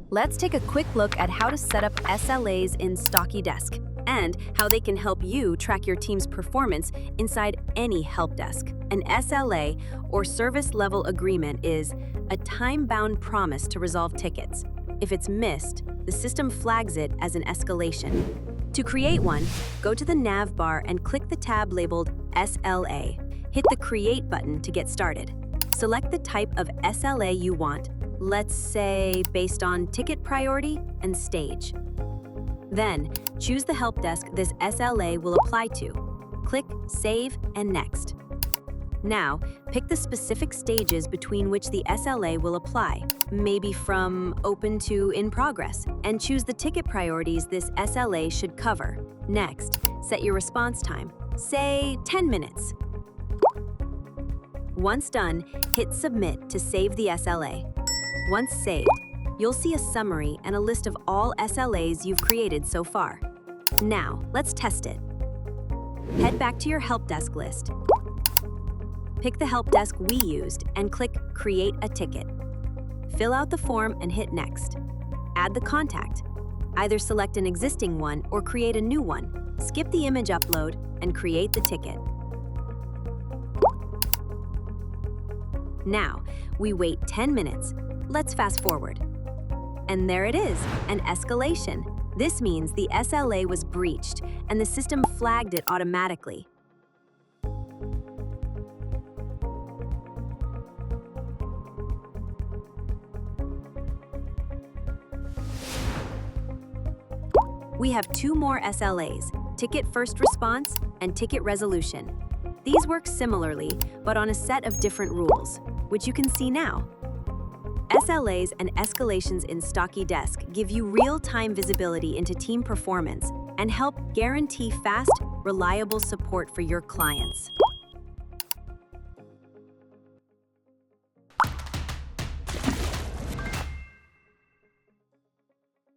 Let's take a quick look at how to set up SLAs in Stocky Desk and how they can help you track your team's performance inside any help desk. An SLA, or Service Level Agreement, is a time-bound promise to resolve tickets. If it's missed, the system flags it as an escalation. To create one, go to the NavBar and click the tab labeled SLA. Hit the Create button to get started. Select the type of SLA you want, let's say based on ticket priority and stage. Then, choose the help desk this SLA will apply to. Click Save and Next. Now, pick the specific stages between which the SLA will apply, maybe from Open to In Progress, and choose the ticket priorities this SLA should cover. Next, set your response time, say 10 minutes. Once done, hit Submit to save the SLA. Once saved, you'll see a summary and a list of all SLAs you've created so far. Now, let's test it. Head back to your help desk list. Pick the help desk we used and click Create a Ticket. Fill out the form and hit Next. Add the contact. Either select an existing one or create a new one. Skip the image upload and create the ticket. Now, we wait 10 minutes. Let's fast forward. And there it is, an escalation. This means the SLA was breached and the system flagged it automatically. We have two more SLAs, Ticket First Response and Ticket Resolution. These work similarly, but on a set of different rules, which you can see now. SLAs and escalations in Stocky Desk give you real-time visibility into team performance and help guarantee fast, reliable support for your clients.